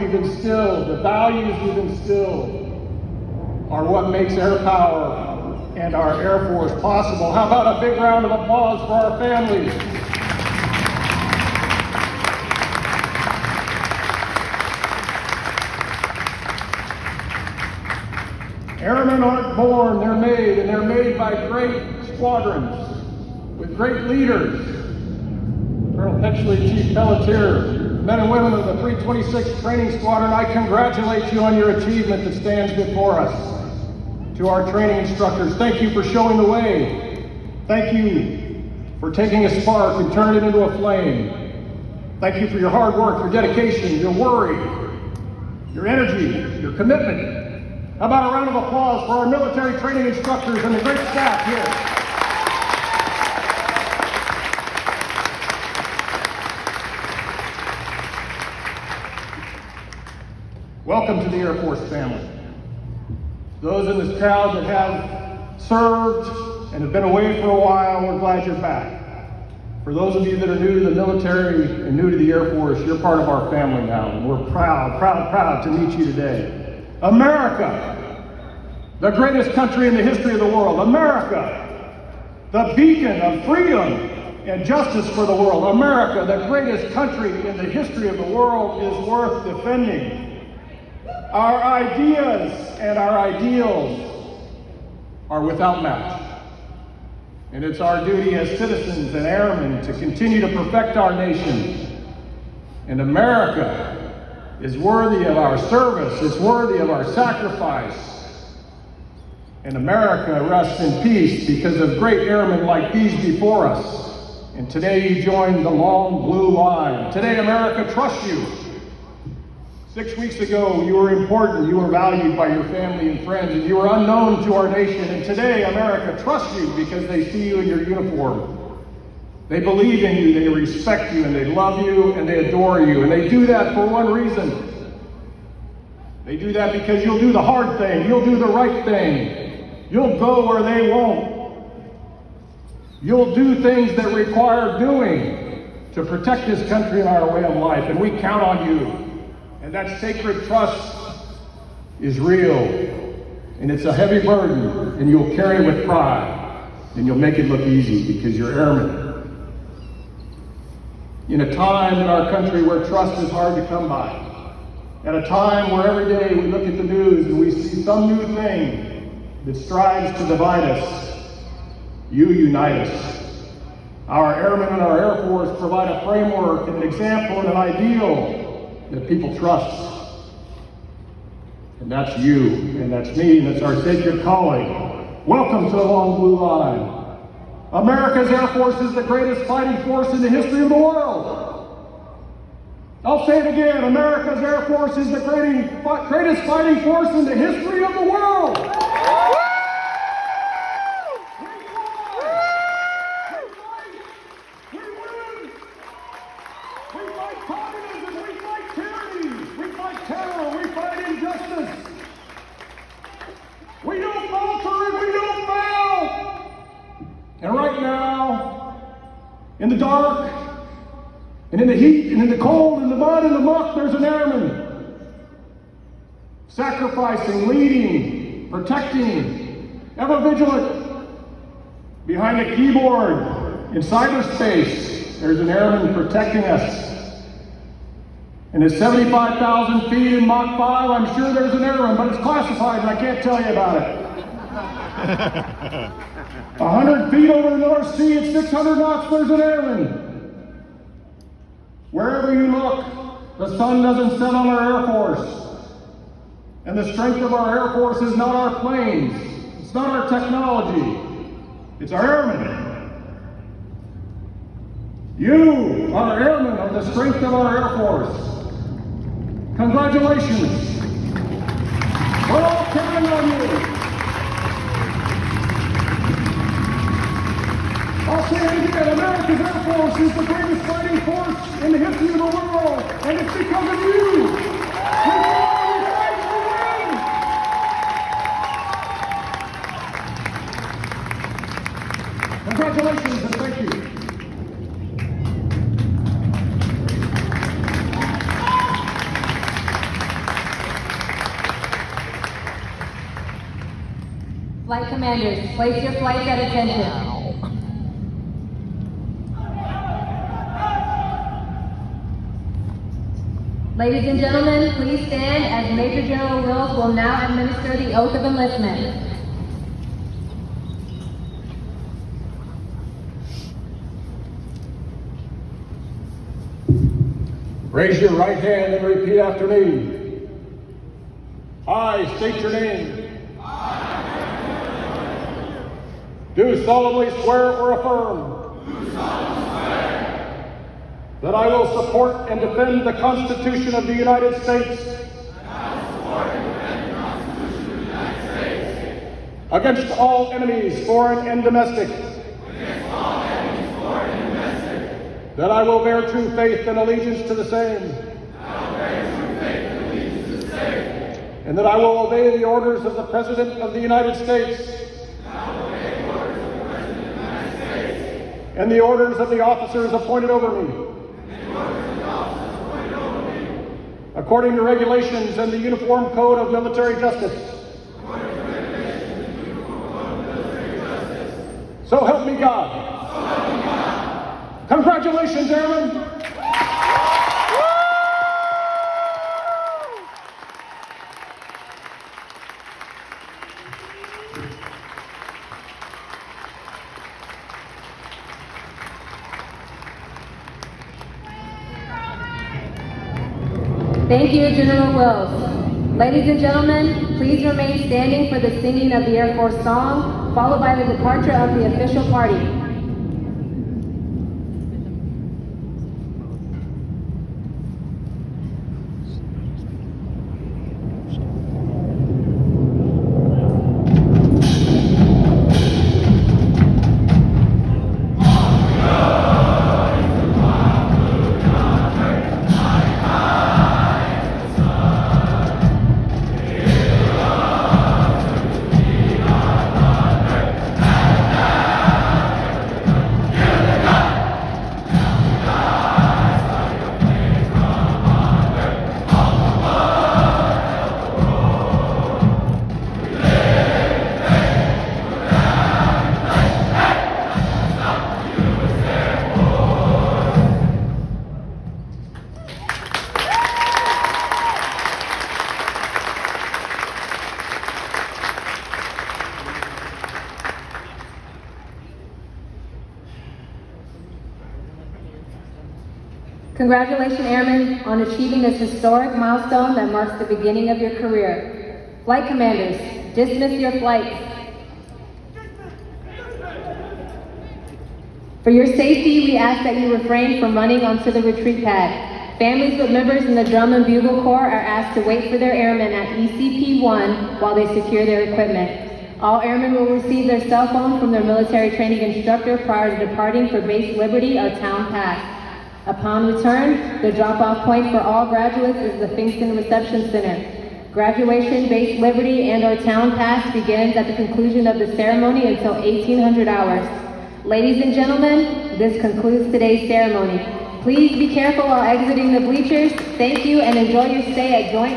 you've instilled, the values you've instilled, are what makes air power and our Air Force possible. How about a big round of applause for our families? Airmen aren't born, they're made, and they're made by great squadrons with great leaders. Colonel Petchley, Chief Pelletier, men and women of the 326th Training Squadron, I congratulate you on your achievement that stands before us. To our training instructors, thank you for showing the way. Thank you for taking a spark and turning it into a flame. Thank you for your hard work, your dedication, your worry, your energy, your commitment. How about a round of applause for our military training instructors and the great staff here? Welcome to the Air Force family. Those in this crowd that have served and have been away for a while, we're glad you're back. For those of you that are new to the military and new to the Air Force, you're part of our family now, and we're proud to meet you today. America, the greatest country in the history of the world. America, the beacon of freedom and justice for the world. America, the greatest country in the history of the world, is worth defending. Our ideas and our ideals are without match. And it's our duty as citizens and airmen to continue to perfect our nation. And America is worthy of our service, is worthy of our sacrifice. And America rests in peace because of great airmen like these before us. And today you join the long blue line. Today America trusts you. 6 weeks ago, you were important, you were valued by your family and friends, and you were unknown to our nation. And today, America trusts you because they see you in your uniform. They believe in you, they respect you, and they love you, and they adore you. And they do that for one reason. They do that because you'll do the hard thing, you'll do the right thing. You'll go where they won't. You'll do things that require doing to protect this country and our way of life, and we count on you. And that sacred trust is real, and it's a heavy burden, and you'll carry it with pride, and you'll make it look easy because you're airmen. In a time in our country where trust is hard to come by, at a time where every day we look at the news and we see some new thing that strives to divide us, you unite us. Our airmen and our Air Force provide a framework and an example and an ideal that people trust. And that's you, and that's me, and that's our sacred calling. Welcome to the long blue line. America's Air Force is the greatest fighting force in the history of the world. I'll say it again, America's Air Force is the greatest fighting force in the history of the world. And right now, in the dark, and in the heat, and in the cold, and the mud, and the muck, there's an airman. Sacrificing, leading, protecting, ever vigilant. Behind a keyboard, in cyberspace, there's an airman protecting us. And at 75,000 feet in Mach 5, I'm sure there's an airman, but it's classified and I can't tell you about it. 100 feet over the North Sea at 600 knots, there's an airman. Wherever you look, the sun doesn't set on our Air Force. And the strength of our Air Force is not our planes. It's not our technology. It's our airmen. You are airmen of the strength of our Air Force. Congratulations. We're all counting on you. I'll say it again, America's Air Force is the greatest fighting force in the history of the world, and it's because of you. We fight to win. Congratulations and thank you. Flight commanders, place your flights at attention. Ladies and gentlemen, please stand as Major General Wills will now administer the oath of enlistment. Raise your right hand and repeat after me. I state your name. Do solemnly swear or affirm that I will support and defend the Constitution of the United States against all enemies, foreign and domestic. That I will bear true faith and allegiance to the same. And that I will obey the orders of the President of the United States. And the orders of the officers appointed over me. According to regulations and the Uniform Code of Military Justice. So help me God. Congratulations, Airmen! Thank you, General Wills. Ladies and gentlemen, please remain standing for the singing of the Air Force song, followed by the departure of the official party. Congratulations, Airmen, on achieving this historic milestone that marks the beginning of your career. Flight commanders, dismiss your flights. For your safety, we ask that you refrain from running onto the retreat pad. Families with members in the Drum and Bugle Corps are asked to wait for their airmen at ECP-1 while they secure their equipment. All airmen will receive their cell phone from their military training instructor prior to departing for Base Liberty or Town Pass. Upon return, the drop-off point for all graduates is the Fingston Reception Center. Graduation, Base Liberty, and/or Town Pass begins at the conclusion of the ceremony until 1800 hours. Ladies and gentlemen, this concludes today's ceremony. Please be careful while exiting the bleachers. Thank you and enjoy your stay at Joint